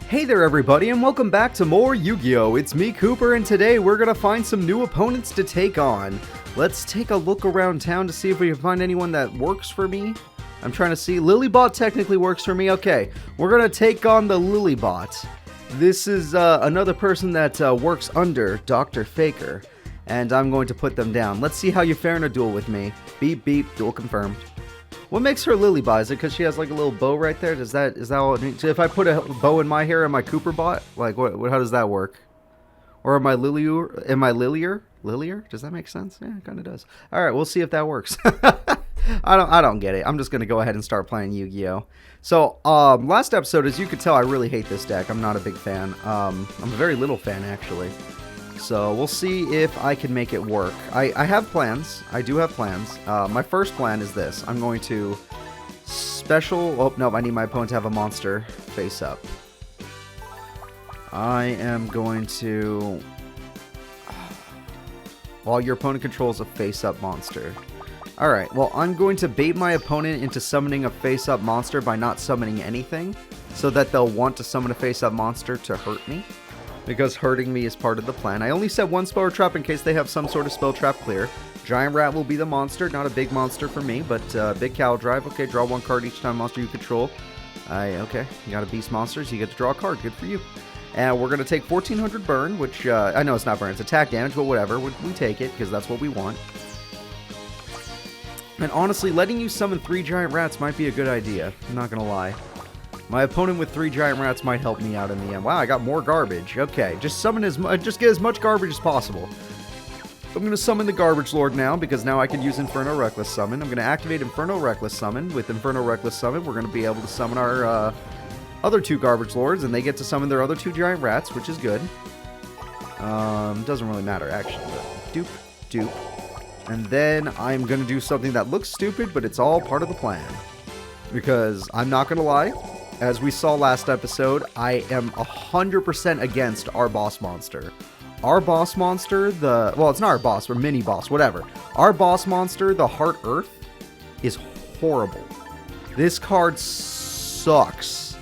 Hey there everybody, and welcome back to more Yu-Gi-Oh! It's me, Cooper, and today we're gonna find some new opponents to take on. Let's take a look around town to see if we can find anyone that works for me. I'm trying to see. Lilybot technically works for me. Okay, we're gonna take on the Lilybot. This is another person that works under Dr. Faker, and I'm going to put them down. Let's see how you fare in a duel with me. Beep beep, duel confirmed. What makes her Lilybot? Is it because she has like a little bow right there? Is that all it means? If I put a bow in my hair, am I Cooper bot? Like what? How does that work? Or am I Lilier? Am I Lilier? Lilier? Does that make sense? Yeah, it kind of does. All right, we'll see if that works. I don't get it. I'm just gonna go ahead and start playing Yu-Gi-Oh. So last episode, as you could tell, I really hate this deck. I'm not a big fan. I'm a very little fan actually. So we'll see if I can make it work. I have plans. I do have plans. My first plan is this. I'm going to special... Oh, no, I need my opponent to have a monster face up. I am going to... While your opponent controls a face-up monster. Alright, well, I'm going to bait my opponent into summoning a face-up monster by not summoning anything, so that they'll want to summon a face-up monster to hurt me. Because hurting me is part of the plan. I only set one spell or trap in case they have some sort of spell trap clear. Giant Rat will be the monster. Not a big monster for me, but big cow drive. Okay, draw one card each time monster you control. Okay, you got a beast monster, so you get to draw a card. Good for you. And we're going to take 1400 burn, which I know it's not burn, it's attack damage, but whatever. We take it because that's what we want. And honestly, letting you summon 3 Giant Rats might be a good idea. I'm not going to lie. My opponent with 3 Giant Rats might help me out in the end. Wow, I got more garbage. Okay, just get as much garbage as possible. I'm going to summon the Garbage Lord now, because now I can use Inferno Reckless Summon. I'm going to activate Inferno Reckless Summon. With Inferno Reckless Summon, we're going to be able to summon our other 2 Garbage Lords, and they get to summon their other 2 Giant Rats, which is good. Doesn't really matter, actually. But dupe, dupe. And then I'm going to do something that looks stupid, but it's all part of the plan. Because I'm not going to lie. As we saw last episode, I am 100% against our boss monster. Our boss monster, well, it's not our boss, or mini boss, whatever. Our boss monster, the Heart Earth, is horrible. This card sucks.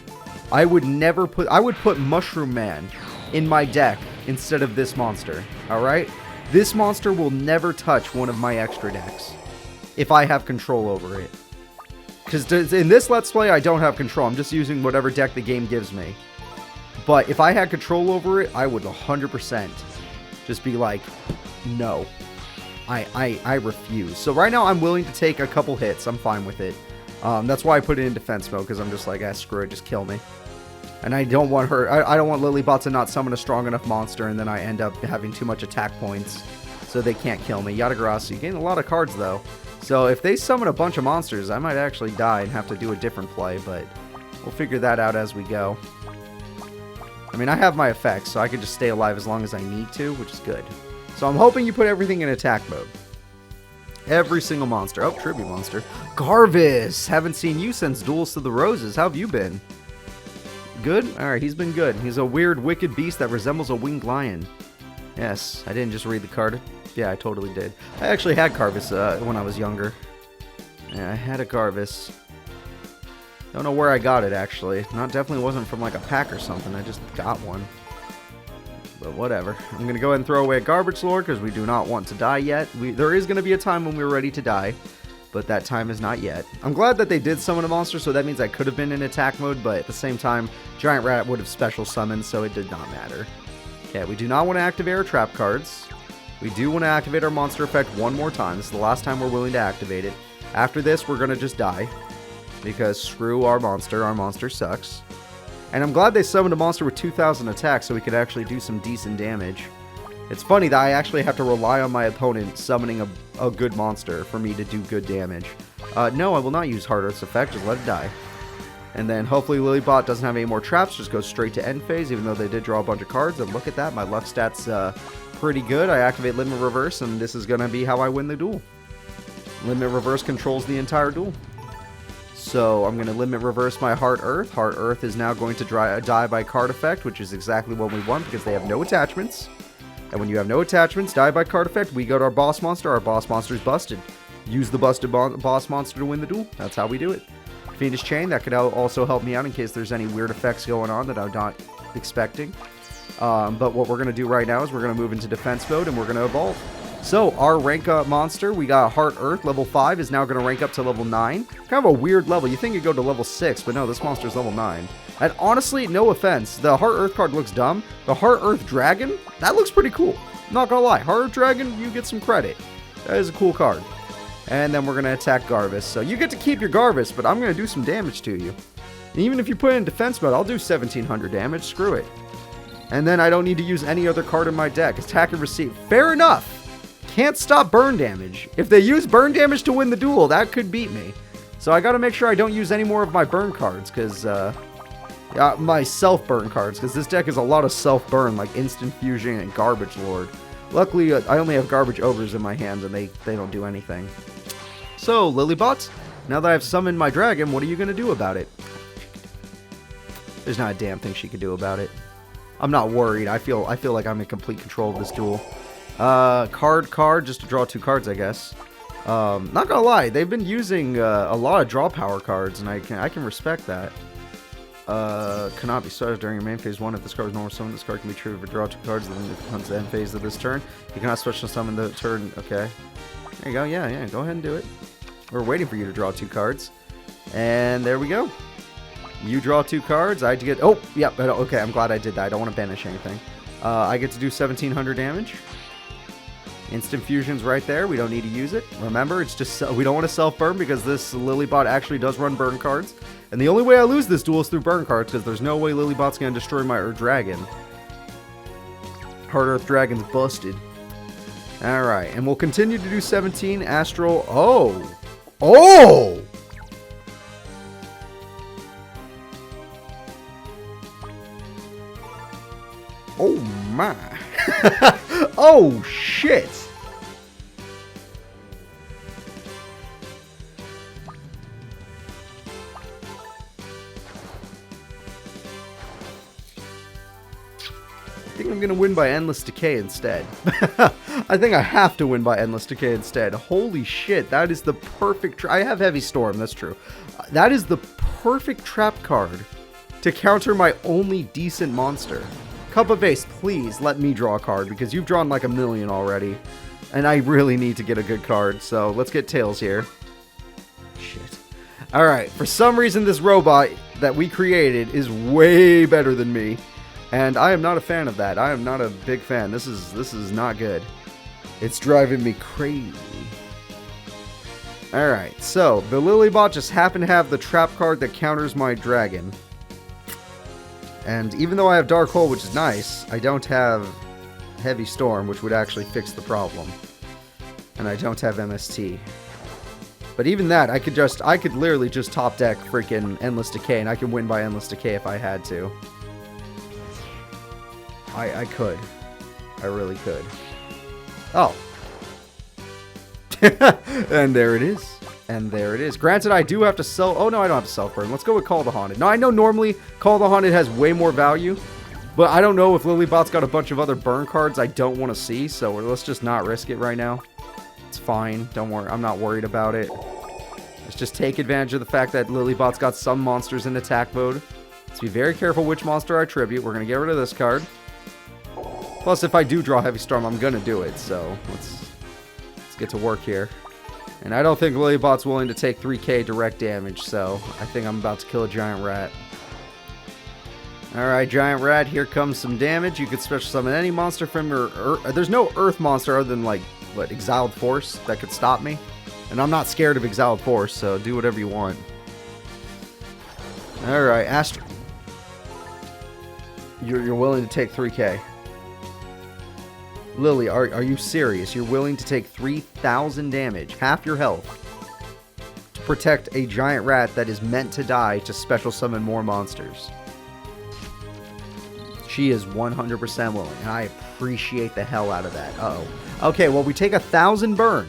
I would put Mushroom Man in my deck instead of this monster, alright? This monster will never touch one of my extra decks if I have control over it. Because in this Let's Play, I don't have control. I'm just using whatever deck the game gives me. But if I had control over it, I would 100% just be like, no. I refuse. So right now, I'm willing to take a couple hits. I'm fine with it. That's why I put it in defense mode, because I'm just like, screw it, just kill me. And I don't want her... I don't want Lilybot to not summon a strong enough monster, and then I end up having too much attack points, so they can't kill me. Yatagarasa, you gain a lot of cards, though. So if they summon a bunch of monsters, I might actually die and have to do a different play, but we'll figure that out as we go. I mean, I have my effects, so I can just stay alive as long as I need to, which is good. So I'm hoping you put everything in attack mode. Every single monster. Oh, tribute monster. Garvis! Haven't seen you since Duels to the Roses. How have you been? Good? Alright, he's been good. He's a weird, wicked beast that resembles a winged lion. Yes, I didn't just read the card. Yeah, I totally did. I actually had Garvis when I was younger. Yeah, I had a Garvis. Don't know where I got it, actually. Definitely wasn't from like a pack or something. I just got one. But whatever. I'm going to go ahead and throw away a Garbage Lord because we do not want to die yet. There is going to be a time when we're ready to die, but that time is not yet. I'm glad that they did summon a monster, so that means I could have been in attack mode, but at the same time, Giant Rat would have special summoned, so it did not matter. Okay, we do not want to activate our trap cards. We do want to activate our monster effect one more time. This is the last time we're willing to activate it. After this, we're going to just die. Because screw our monster. Our monster sucks. And I'm glad they summoned a monster with 2,000 attack so we could actually do some decent damage. It's funny that I actually have to rely on my opponent summoning a good monster for me to do good damage. No, I will not use Heart Earth's effect. Just let it die. And then hopefully Lilybot doesn't have any more traps. Just goes straight to end phase, even though they did draw a bunch of cards. And look at that. My luck stats... pretty good. I activate Limit Reverse, and this is going to be how I win the duel. Limit Reverse controls the entire duel. So I'm going to Limit Reverse my Heart Earth. Heart Earth is now going to die by card effect, which is exactly what we want because they have no attachments. And when you have no attachments, die by card effect, we go to our boss monster. Our boss monster is busted. Use the busted boss monster to win the duel. That's how we do it. Fiendish Chain, that could also help me out in case there's any weird effects going on that I'm not expecting. But what we're going to do right now is we're going to move into defense mode and we're going to evolve. So, our rank up monster, we got Heart Earth, level 5, is now going to rank up to level 9. Kind of a weird level. You think it'd go to level 6, but no, this monster's level 9. And honestly, no offense, the Heart Earth card looks dumb. The Heart Earth Dragon, that looks pretty cool. Not gonna lie, Heart Earth Dragon, you get some credit. That is a cool card. And then we're going to attack Garvis. So, you get to keep your Garvis, but I'm going to do some damage to you. And even if you put it in defense mode, I'll do 1700 damage. Screw it. And then I don't need to use any other card in my deck. Attack and receive. Fair enough. Can't stop burn damage. If they use burn damage to win the duel, that could beat me. So I gotta make sure I don't use any more of my burn cards, because, my self-burn cards, because this deck is a lot of self-burn, like Instant Fusion and Garbage Lord. Luckily, I only have Garbage Ogres in my hands, and they don't do anything. So, Lilybot, now that I've summoned my dragon, what are you gonna do about it? There's not a damn thing she could do about it. I'm not worried. I feel like I'm in complete control of this duel. Card, just to draw 2 cards, I guess. Not gonna lie, they've been using a lot of draw power cards, and I can respect that. Cannot be started during your main phase 1. If this card is normal summon, this card can be triggered for draw 2 cards, then it becomes the end phase of this turn. You cannot special summon the turn. Okay. There you go. Yeah, go ahead and do it. We're waiting for you to draw 2 cards. And there we go. You draw 2 cards. I get... Oh, yeah. Okay, I'm glad I did that. I don't want to banish anything. I get to do 1700 damage. Instant Fusion's right there. We don't need to use it. Remember, it's just... We don't want to self-burn because this Lilybot actually does run burn cards. And the only way I lose this duel is through burn cards because there's no way Lilybot's going to destroy my Earth Dragon. Heart Earth Dragon's busted. Alright, and we'll continue to do 17 Astral... Oh! Oh! Oh my. Oh shit. I think I'm going to win by Endless Decay instead. I think I have to win by Endless Decay instead. Holy shit, that is the perfect... I have Heavy Storm, that's true. That is the perfect trap card to counter my only decent monster. Cup of Ace, please let me draw a card, because you've drawn like a million already. And I really need to get a good card, so let's get Tails here. Shit. Alright, for some reason this robot that we created is way better than me. And I am not a fan of that. I am not a big fan. This is not good. It's driving me crazy. Alright, so the Lilybot just happened to have the trap card that counters my dragon. And even though I have Dark Hole, which is nice, I don't have Heavy Storm, which would actually fix the problem. And I don't have MST. But even that, I could literally just top deck freaking Endless Decay, and I can win by Endless Decay if I had to. I could. I really could. Oh. And there it is. And there it is. Granted, I do have to sell... Oh, no, I don't have to self-burn. Let's go with Call the Haunted. Now, I know normally Call the Haunted has way more value, but I don't know if Lilybot's got a bunch of other burn cards I don't want to see, so let's just not risk it right now. It's fine. Don't worry. I'm not worried about it. Let's just take advantage of the fact that Lilybot's got some monsters in attack mode. Let's be very careful which monster I tribute. We're going to get rid of this card. Plus, if I do draw Heavy Storm, I'm going to do it, so let's get to work here. And I don't think Lilybot's willing to take 3k direct damage, so I think I'm about to kill a Giant Rat. Alright, Giant Rat, here comes some damage. You could special summon any monster from your... There's no Earth monster other than, like, what, Exiled Force that could stop me. And I'm not scared of Exiled Force, so do whatever you want. Alright, Astro... You're willing to take 3k. Lily, are you serious? You're willing to take 3,000 damage, half your health, to protect a giant rat that is meant to die to special summon more monsters. She is 100% willing, and I appreciate the hell out of that. Uh-oh. Okay, well, we take 1,000 burn,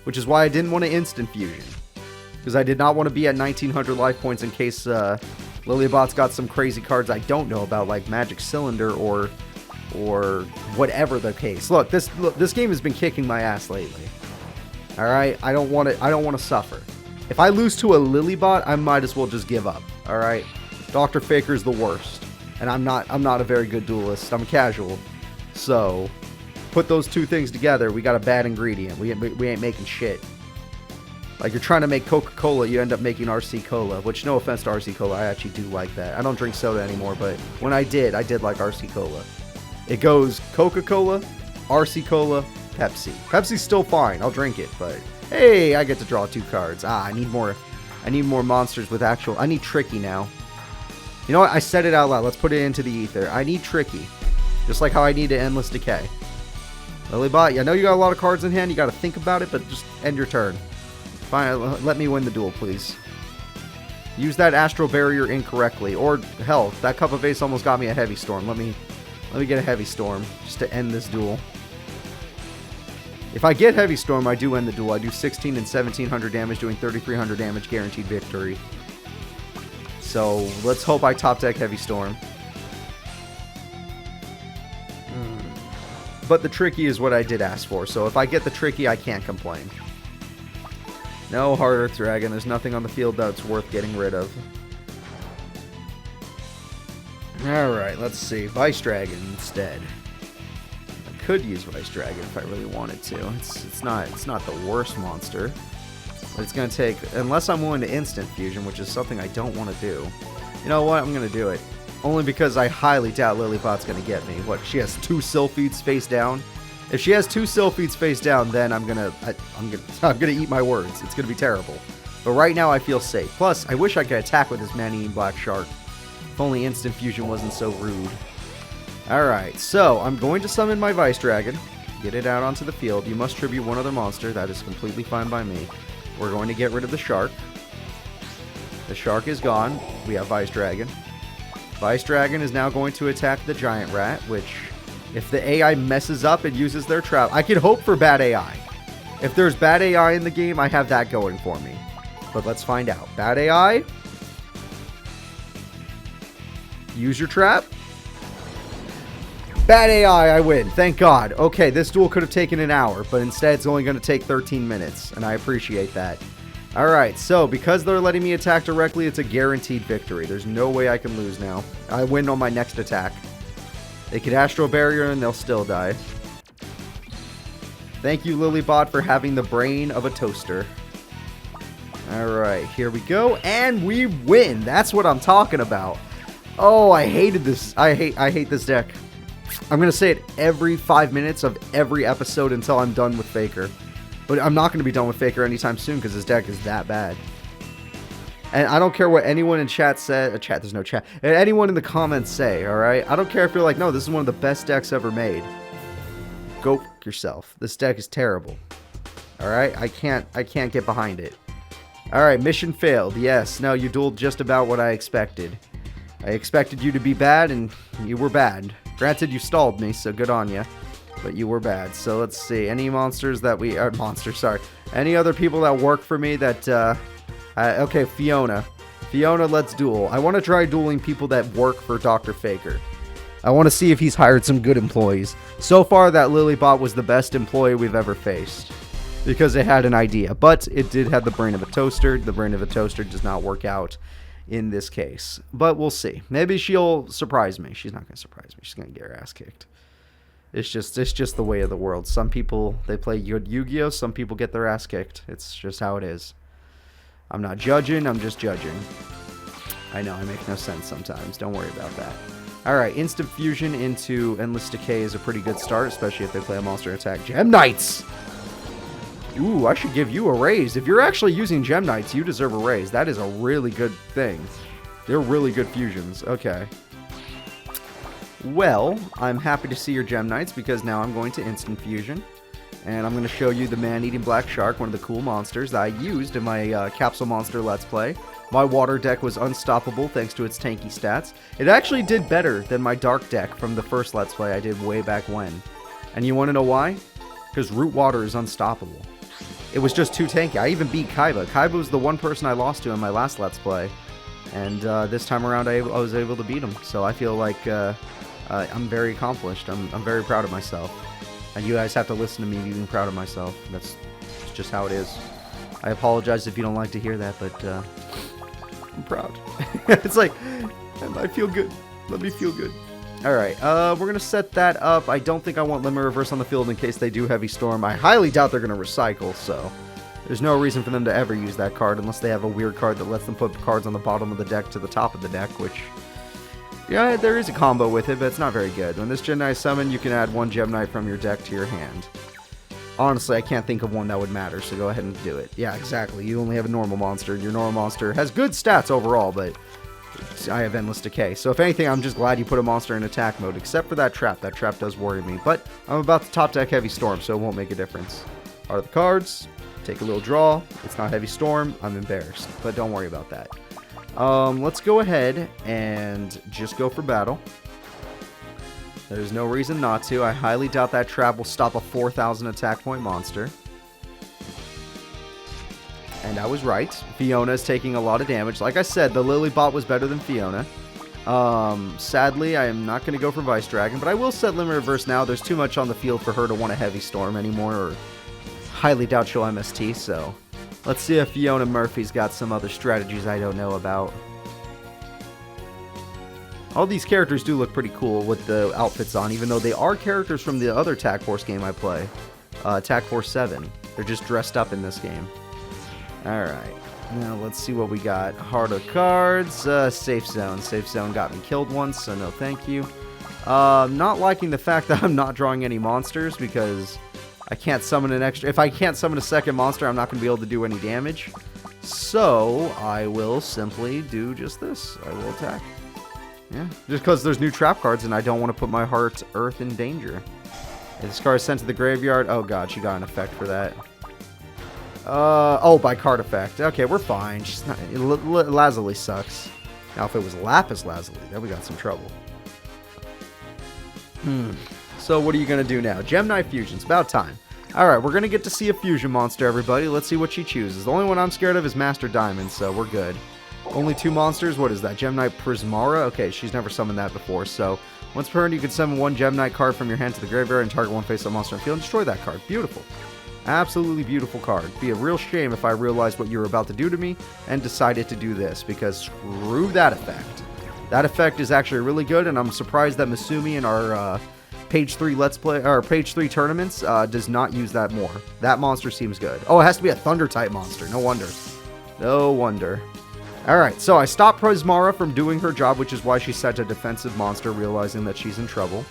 which is why I didn't want to instant fusion, because I did not want to be at 1,900 life points in case Lilybot's got some crazy cards I don't know about, like Magic Cylinder or whatever the case. Look, this game has been kicking my ass lately. All right, I don't want to suffer. If I lose to a Lilybot, I might as well just give up. All right, Dr. Faker's the worst. And I'm not a very good duelist. I'm casual. So, put those two things together, we got a bad ingredient. We ain't making shit. Like, you're trying to make Coca-Cola, you end up making RC Cola. Which, no offense to RC Cola, I actually do like that. I don't drink soda anymore, but when I did like RC Cola. It goes Coca-Cola, RC Cola, Pepsi. Pepsi's still fine, I'll drink it, but hey, I get to draw 2 cards. I need more monsters with actual... I need Tricky now. You know what? I said it out loud. Let's put it into the ether. I need Tricky. Just like how I need to Endless Decay. Lilybot, I know you got a lot of cards in hand. You got to think about it, but just end your turn. Fine, let me win the duel, please. Use that Astral Barrier incorrectly. Or, hell, that Cup of Ace almost got me a Heavy Storm. Let me get a Heavy Storm just to end this duel. If I get Heavy Storm, I do end the duel. I do 16 and 1700 damage, doing 3300 damage, guaranteed victory. So, let's hope I top deck Heavy Storm. But the Tricky is what I did ask for, so if I get the Tricky, I can't complain. No Hard Earth Dragon, there's nothing on the field that's worth getting rid of. Alright, let's see. Vice Dragon instead. I could use Vice Dragon if I really wanted to. It's not the worst monster. But it's going to take, unless I'm willing to Instant Fusion, which is something I don't want to do. You know what? I'm going to do it. Only because I highly doubt Lilybot's going to get me. What, she has 2 Sylphides face down? If she has 2 Sylphides face down, then I'm gonna eat my words. It's gonna be terrible. But right now I feel safe. Plus, I wish I could attack with this man-eating black shark. If only Instant Fusion wasn't so rude. Alright, so I'm going to summon my Vice Dragon. Get it out onto the field. You must tribute one other monster. That is completely fine by me. We're going to get rid of the shark. The shark is gone. We have Vice Dragon. Vice Dragon is now going to attack the giant rat, which, if the AI messes up and uses their trap, I can hope for bad AI. If there's bad AI in the game, I have that going for me. But let's find out. Bad AI. Use your trap. Bad AI, I win. Thank God. Okay, this duel could have taken an hour, but instead it's only going to take 13 minutes, and I appreciate that. Alright, so because they're letting me attack directly, it's a guaranteed victory. There's no way I can lose now. I win on my next attack. They could Astral Barrier and they'll still die. Thank you, Lilybot, for having the brain of a toaster. Alright, here we go, and we win! That's what I'm talking about. Oh, I hated this. I hate this deck. I'm going to say it every 5 minutes of every episode until I'm done with Faker. But I'm not going to be done with Faker anytime soon because this deck is that bad. And I don't care what anyone in chat said. Chat, there's no chat. And anyone in the comments say, alright? I don't care if you're like, no, this is one of the best decks ever made. Go f*** yourself. This deck is terrible. Alright? I can't get behind it. Alright, mission failed. Yes, no, you dueled just about what I expected. I expected you to be bad, and you were bad. Granted, you stalled me, so good on you. But you were bad. So let's see. Any monsters that we... sorry. Any other people that work for me that... okay, Fiona. Fiona, let's duel. I want to try dueling people that work for Dr. Faker. I want to see if he's hired some good employees. So far, that Lilybot was the best employee we've ever faced. Because it had an idea. But it did have the brain of a toaster. The brain of a toaster does not work out in this case. But we'll see. Maybe she'll surprise me. She's not going to surprise me. She's going to get her ass kicked. It's just the way of the world. Some people, they play good Yu-Gi-Oh! Some people get their ass kicked. It's just how it is. I'm not judging, I'm just judging. I know, I make no sense sometimes. Don't worry about that. Alright, Instant Fusion into Endless Decay is a pretty good start, especially if they play a monster attack. Gem Knights! Ooh, I should give you a raise. If you're actually using Gem Knights, you deserve a raise. That is a really good thing. They're really good fusions. Okay. Well, I'm happy to see your Gem Knights because now I'm going to Instant Fusion. And I'm going to show you the man-eating black shark, one of the cool monsters that I used in my Capsule Monster Let's Play. My water deck was unstoppable thanks to its tanky stats. It actually did better than my dark deck from the first Let's Play I did way back when. And you want to know why? Because Root Water is unstoppable. It was just too tanky. I even beat Kaiba. Kaiba was the one person I lost to in my last Let's Play. And this time around I was able to beat him. So I feel like I'm very accomplished. I'm very proud of myself. And you guys have to listen to me being proud of myself. That's just how it is. I apologize if you don't like to hear that, but I'm proud. It's like, I feel good. Let me feel good. Alright, we're going to set that up. I don't think I want Limit Reverse on the field in case they do Heavy Storm. I highly doubt they're going to recycle, so there's no reason for them to ever use that card unless they have a weird card that lets them put cards on the bottom of the deck to the top of the deck, which, yeah, there is a combo with it, but it's not very good. When this Gemini summon, you can add one Gemini from your deck to your hand. Honestly, I can't think of one that would matter, so go ahead and do it. Yeah, exactly. You only have a normal monster, and your normal monster has good stats overall, but I have Endless Decay. So if anything, I'm just glad you put a monster in attack mode, except for that trap. That trap does worry me, but I'm about to top deck Heavy Storm, so it won't make a difference. Are the cards? Take a little draw. It's not Heavy Storm. I'm embarrassed, but don't worry about that. Let's go ahead and just go for battle. There's no reason not to. I highly doubt that trap will stop a 4,000 attack point monster. And I was right. Fiona is taking a lot of damage. Like I said, the Lilybot was better than Fiona. Sadly, I am not going to go for Vice Dragon, but I will set Limit Reverse now. There's too much on the field for her to want a Heavy Storm anymore, or highly doubt she'll MST, so let's see if Fiona Murphy's got some other strategies I don't know about. All these characters do look pretty cool with the outfits on, even though they are characters from the other Tag Force game I play. Tag Force 7. They're just dressed up in this game. Alright, now let's see what we got. Heart of cards, Safe Zone. Safe Zone got me killed once, so no thank you. Not liking the fact that I'm not drawing any monsters, because I can't summon an extra... If I can't summon a second monster, I'm not going to be able to do any damage. So, I will simply do just this. I will attack. Yeah, just because there's new trap cards and I don't want to put my Heart Earth in danger. If this card is sent to the graveyard... Oh god, she got an effect for that. Oh, by card effect. Okay, we're fine. She's not... Lazuli sucks. Now, if it was Lapis Lazuli, then we got some trouble. So, what are you going to do now? Gemini Fusion. It's about time. Alright, we're going to get to see a fusion monster, everybody. Let's see what she chooses. The only one I'm scared of is Master Diamond, so we're good. Only 2 monsters? What is that? Gemini Prismara? Okay, she's never summoned that before, so once per turn, you can summon 1 Gemini card from your hand to the graveyard and target one face-up monster on the field and destroy that card. Beautiful. Absolutely beautiful card. It'd be a real shame if I realized what you were about to do to me and decided to do this, because screw that effect. That effect is actually really good, and I'm surprised that Masumi in our Page 3 Let's Play, or Page 3 tournaments does not use that more. That monster seems good. Oh, it has to be a Thunder-type monster. No wonder. No wonder. Alright, so I stopped Prismara from doing her job, which is why she set a defensive monster, realizing that she's in trouble.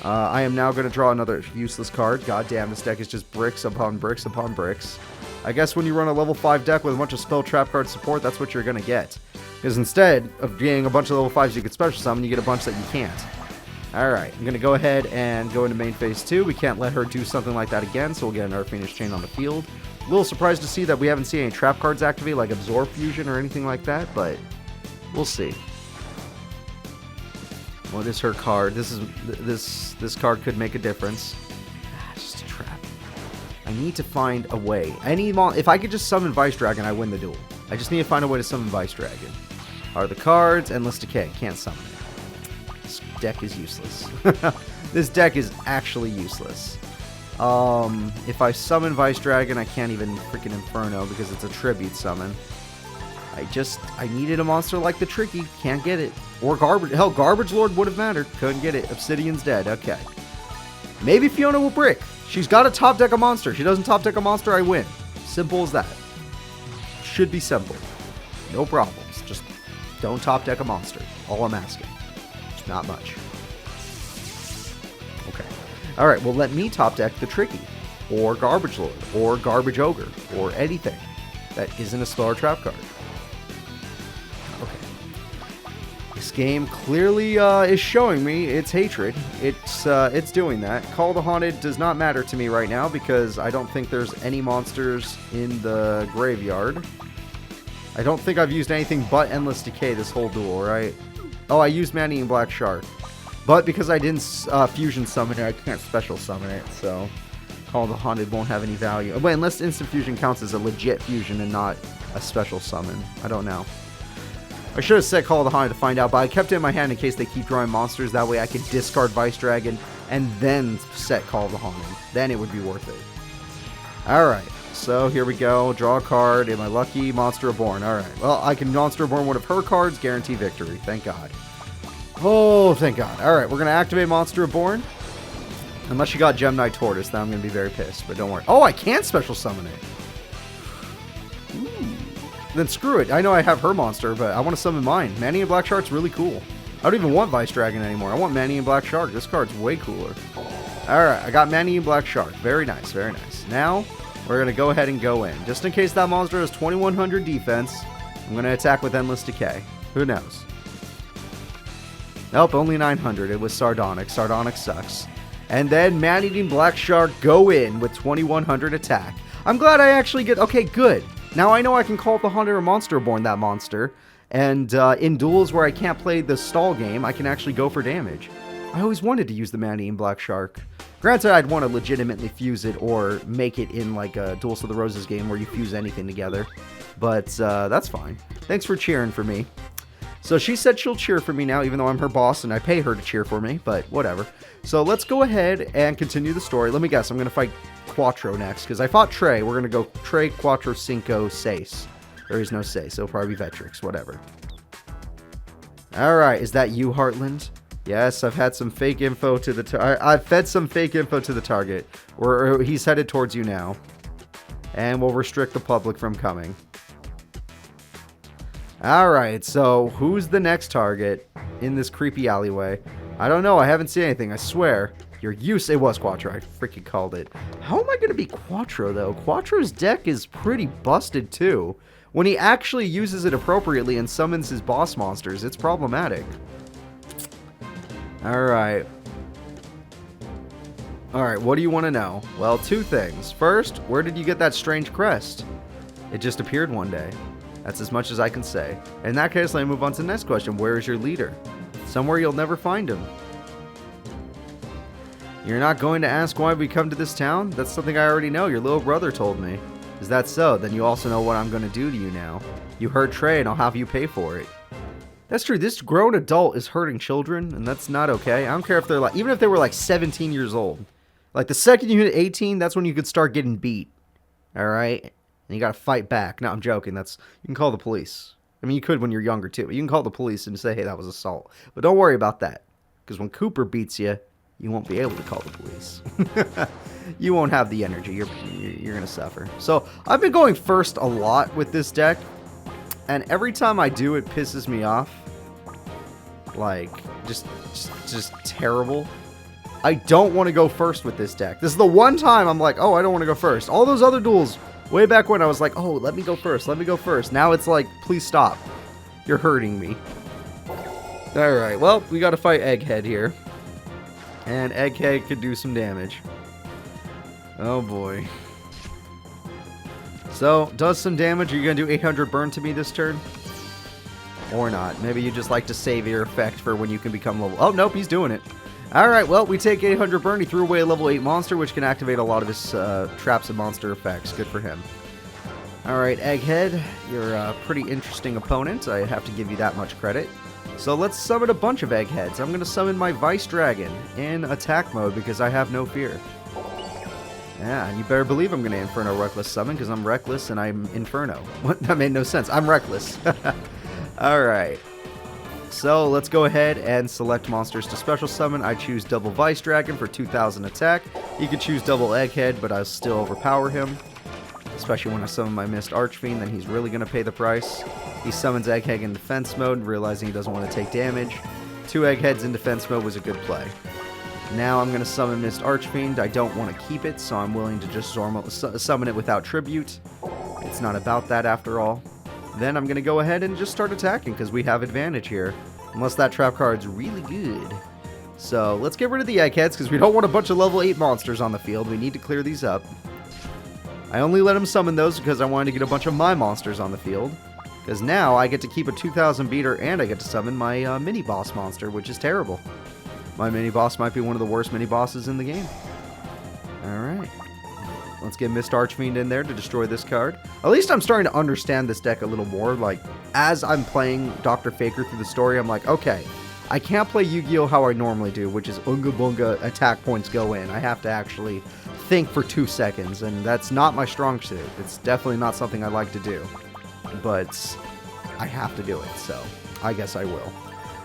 I am now going to draw another useless card. God damn, this deck is just bricks upon bricks upon bricks. I guess when you run a level 5 deck with a bunch of spell trap card support, that's what you're going to get. Because instead of getting a bunch of level 5s you could special summon, you get a bunch that you can't. Alright, I'm going to go ahead and go into main phase 2. We can't let her do something like that again, so we'll get another Phoenix Chain on the field. A little surprised to see that we haven't seen any trap cards activate, like Absorb Fusion or anything like that, but we'll see. What is her card? This card could make a difference. Just a trap. I need to find a way. If I could just summon Vice Dragon, I win the duel. I just need to find a way to summon Vice Dragon. Are the cards? Endless Decay. Can't summon it. This deck is useless. This deck is actually useless. If I summon Vice Dragon, I can't even freaking Inferno because it's a tribute summon. I needed a monster like the Tricky. Can't get it. Or Garbage. Hell, Garbage Lord would have mattered. Couldn't get it. Obsidian's dead. Okay. Maybe Fiona will brick. She's got to top deck a monster. She doesn't top deck a monster, I win. Simple as that. Should be simple. No problems. Just don't top deck a monster. All I'm asking. Not much. Okay. Alright, well let me top deck the Tricky. Or Garbage Lord. Or Garbage Ogre. Or anything that isn't a Star Trap card. This game clearly is showing me its hatred. It's doing that. Call the Haunted does not matter to me right now because I don't think there's any monsters in the graveyard. I don't think I've used anything but Endless Decay this whole duel, right? Oh, I used Man-Eating Black Shark. But because I didn't fusion summon it, I can't special summon it, so Call the Haunted won't have any value. Wait, unless Instant Fusion counts as a legit fusion and not a special summon. I don't know. I should have set Call of the Haunted to find out, but I kept it in my hand in case they keep drawing monsters. That way I could discard Vice Dragon and then set Call of the Haunted. Then it would be worth it. Alright, so here we go. Draw a card. Am I lucky? Monster Reborn. Alright, well, I can Monster Reborn one of her cards. Guarantee victory. Thank God. Oh, thank God. Alright, we're going to activate Monster Reborn. Unless you got Gem Knight Tortoise, then I'm going to be very pissed. But don't worry. Oh, I can special summon it. Ooh. Then screw it. I know I have her monster, but I want to summon mine. Manny and Black Shark's really cool. I don't even want Vice Dragon anymore. I want Manny and Black Shark. This card's way cooler. Alright, I got Manny and Black Shark. Very nice, very nice. Now, we're going to go ahead and go in. Just in case that monster has 2100 defense, I'm going to attack with Endless Decay. Who knows? Nope, only 900. It was Sardonic. Sardonic sucks. And then Man-Eating Black Shark go in with 2100 attack. I'm glad I actually get... Okay, good. Now I know I can call the Hunter or Monster Reborn that monster. And in duels where I can't play the stall game, I can actually go for damage. I always wanted to use the Man-Eating Black Shark. Granted, I'd want to legitimately fuse it or make it in like a Duels of the Roses game where you fuse anything together. But that's fine. Thanks for cheering for me. So she said she'll cheer for me now, even though I'm her boss and I pay her to cheer for me, but whatever. So let's go ahead and continue the story. Let me guess, I'm going to fight Quattro next, because I fought Trey. We're going to go Trey, Quattro, Cinco, Seis. There is no Seis, so it'll probably be Vetrix, whatever. Alright, is that you, Heartland? Yes, I've had some fake info to the I've fed some fake info to the target. He's headed towards you now. And we'll restrict the public from coming. Alright, so who's the next target in this creepy alleyway? I don't know, I haven't seen anything, I swear. It was Quattro, I freaking called it. How am I going to be Quattro, though? Quattro's deck is pretty busted, too. When he actually uses it appropriately and summons his boss monsters, it's problematic. Alright. Alright, what do you want to know? Well, two things. First, where did you get that strange crest? It just appeared one day. That's as much as I can say. In that case, let me move on to the next question. Where is your leader? Somewhere you'll never find him. You're not going to ask why we come to this town? That's something I already know. Your little brother told me. Is that so? Then you also know what I'm going to do to you now. You hurt Trey and I'll have you pay for it. That's true. This grown adult is hurting children, and that's not okay. I don't care if they're like, even if they were like 17 years old. Like the second you hit 18, that's when you could start getting beat. Alright? And you gotta fight back. No, I'm joking. You can call the police. I mean, you could when you're younger too. But you can call the police and say, hey, that was assault. But don't worry about that. Because when Cooper beats you, you won't be able to call the police. You won't have the energy. You're going to suffer. So I've been going first a lot with this deck. And every time I do, it pisses me off. Like, just terrible. I don't want to go first with this deck. This is the one time I'm like, oh, I don't want to go first. All those other duels, way back when I was like, oh, let me go first. Let me go first. Now it's like, please stop. You're hurting me. Alright, well, we got to fight Egghead here. And Egghead could do some damage. Oh boy. So, does some damage. Are you going to do 800 burn to me this turn? Or not. Maybe you just like to save your effect for when you can become level... Oh, nope, he's doing it. Alright, well, we take 800 burn. He threw away a level 8 monster, which can activate a lot of his traps and monster effects. Good for him. Alright, Egghead, you're a pretty interesting opponent. I have to give you that much credit. So let's summon a bunch of Eggheads. I'm going to summon my Vice Dragon in attack mode because I have no fear. Yeah, and you better believe I'm going to Inferno Reckless summon because I'm Reckless and I'm Inferno. What? That made no sense. I'm Reckless. Alright. So let's go ahead and select monsters to special summon. I choose double Vice Dragon for 2000 attack. You could choose double Egghead, but I'll still overpower him. Especially when I summon my Mist Archfiend, then he's really going to pay the price. He summons Egghead in defense mode, realizing he doesn't want to take damage. 2 Eggheads in defense mode was a good play. Now I'm going to summon Mist Archfiend. I don't want to keep it, so I'm willing to just summon it without tribute. It's not about that after all. Then I'm going to go ahead and just start attacking, because we have advantage here. Unless that trap card's really good. So let's get rid of the Eggheads, because we don't want a bunch of level 8 monsters on the field. We need to clear these up. I only let him summon those because I wanted to get a bunch of my monsters on the field. Because now I get to keep a 2000 beater and I get to summon my mini-boss monster, which is terrible. My mini-boss might be one of the worst mini-bosses in the game. Alright. Let's get Mist Archfiend in there to destroy this card. At least I'm starting to understand this deck a little more. Like, as I'm playing Dr. Faker through the story, I'm like, okay, I can't play Yu-Gi-Oh! How I normally do, which is Unga Bunga, attack points go in. I have to actually think for 2 seconds, and that's not my strong suit. It's definitely not something I like to do. But I have to do it, so I guess I will.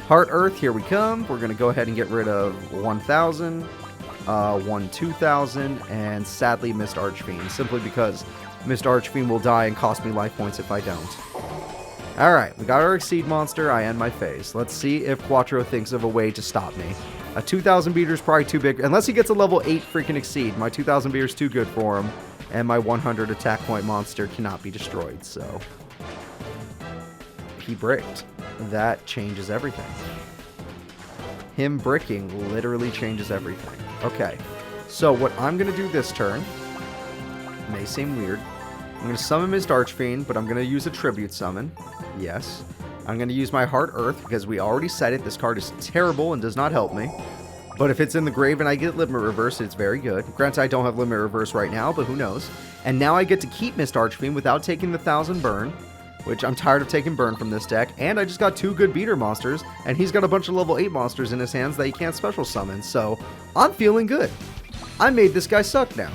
Heart Earth, here we come. We're going to go ahead and get rid of 1,000, 2,000, and sadly Missed Archfiend, simply because Missed Archfiend will die and cost me life points if I don't. Alright, we got our Exceed monster. I end my phase. Let's see if Quattro thinks of a way to stop me. A 2,000 beater is probably too big. Unless he gets a level 8 freaking Exceed. My 2,000 beater is too good for him. And my 100 attack point monster cannot be destroyed, so... He bricked. That changes everything. Him bricking literally changes everything. Okay, so what I'm going to do this turn, may seem weird, I'm going to summon Missed Archfiend, but I'm going to use a Tribute Summon. Yes. I'm going to use my Heart Earth, because we already said it. This card is terrible and does not help me. But if it's in the grave and I get Limit Reverse, it's very good. Granted, I don't have Limit Reverse right now, but who knows. And now I get to keep Missed Archfiend without taking the 1,000 burn, which I'm tired of taking burn from this deck. And I just got 2 good beater monsters, and he's got a bunch of level 8 monsters in his hands that he can't special summon. So I'm feeling good. I made this guy suck now.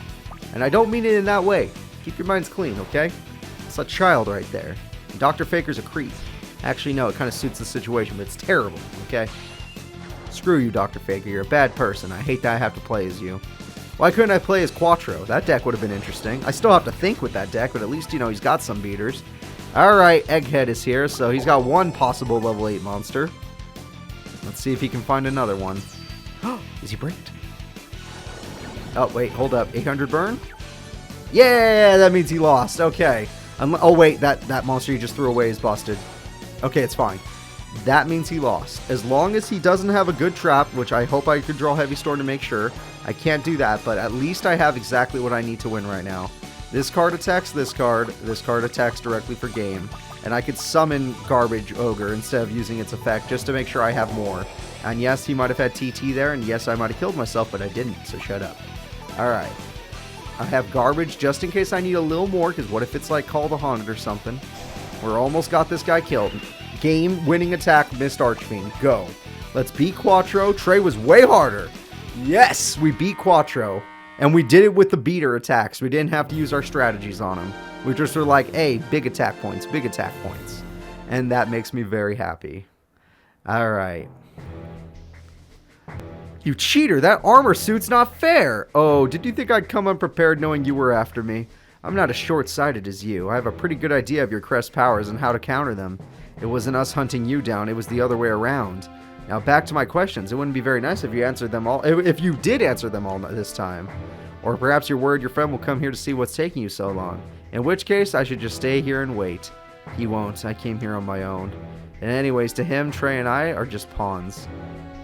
And I don't mean it in that way. Keep your minds clean, okay? It's a child right there. Dr. Faker's a creep. Actually, no, it kind of suits the situation, but it's terrible, okay? Screw you, Dr. Faker. You're a bad person. I hate that I have to play as you. Why couldn't I play as Quattro? That deck would have been interesting. I still have to think with that deck, but at least, you know, he's got some beaters. Alright, Egghead is here, so he's got one possible level 8 monster. Let's see if he can find another one. Is he bricked? Oh, wait, hold up. 800 burn? Yeah, that means he lost. Okay. Oh, wait, that monster you just threw away is busted. Okay, it's fine. That means he lost. As long as he doesn't have a good trap, which I hope I could draw Heavy Storm to make sure. I can't do that, but at least I have exactly what I need to win right now. This card attacks this card attacks directly for game. And I could summon Garbage Ogre instead of using its effect just to make sure I have more. And yes, he might have had TT there, and yes, I might have killed myself, but I didn't, so shut up. Alright. I have Garbage just in case I need a little more, because what if it's like Call the Haunted or something? We're almost got this guy killed. Game winning attack, Missed Archfiend. Go. Let's beat Quattro. Trey was way harder. Yes, we beat Quattro. And we did it with the beater attacks. We didn't have to use our strategies on him. We just were like, hey, big attack points, big attack points. And that makes me very happy. Alright. You cheater, that armor suit's not fair. Oh, did you think I'd come unprepared knowing you were after me? I'm not as short-sighted as you. I have a pretty good idea of your crest powers and how to counter them. It wasn't us hunting you down, it was the other way around. Now back to my questions. It wouldn't be very nice if you answered them all, if you did answer them all this time. Or perhaps you're worried your friend will come here to see what's taking you so long. In which case, I should just stay here and wait. He won't. I came here on my own. And anyways, to him, Trey and I are just pawns.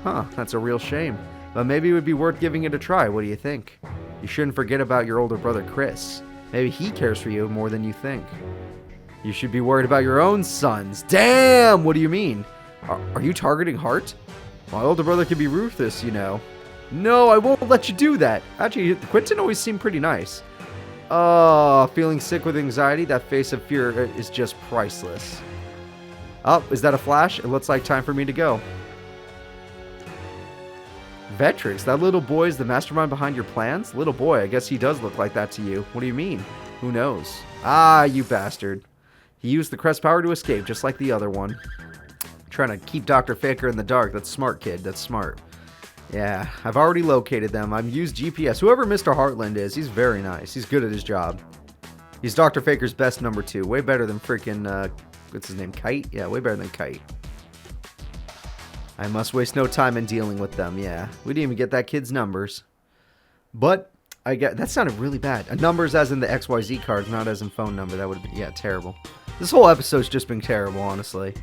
Huh, that's a real shame. But maybe it would be worth giving it a try. What do you think? You shouldn't forget about your older brother, Chris. Maybe he cares for you more than you think. You should be worried about your own sons. Damn! What do you mean? Are you targeting Heart? My older brother can be ruthless, you know. No, I won't let you do that. Actually, Quentin always seemed pretty nice. Feeling sick with anxiety? That face of fear is just priceless. Oh, is that a flash? It looks like time for me to go. Vetrix, that little boy is the mastermind behind your plans? Little boy, I guess he does look like that to you. What do you mean? Who knows? Ah, you bastard. He used the crest power to escape, just like the other one. Trying to keep Dr. Faker in the dark. That's smart, kid. That's smart. Yeah, I've already located them. I've used GPS. Whoever Mr. Heartland is, he's very nice. He's good at his job. He's Dr. Faker's best number 2. Way better than freaking, what's his name? Kite? Yeah, way better than Kite. I must waste no time in dealing with them. Yeah, we didn't even get that kid's numbers. But, that sounded really bad. Numbers as in the XYZ cards, not as in phone number. That would have been, yeah, terrible. This whole episode's just been terrible, honestly.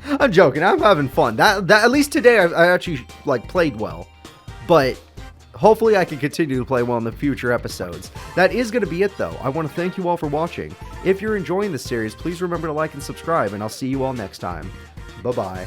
I'm joking. I'm having fun. That at least today I actually like played well. But hopefully I can continue to play well in the future episodes. That is going to be it, though. I want to thank you all for watching. If you're enjoying this series, please remember to like and subscribe, and I'll see you all next time. Bye-bye.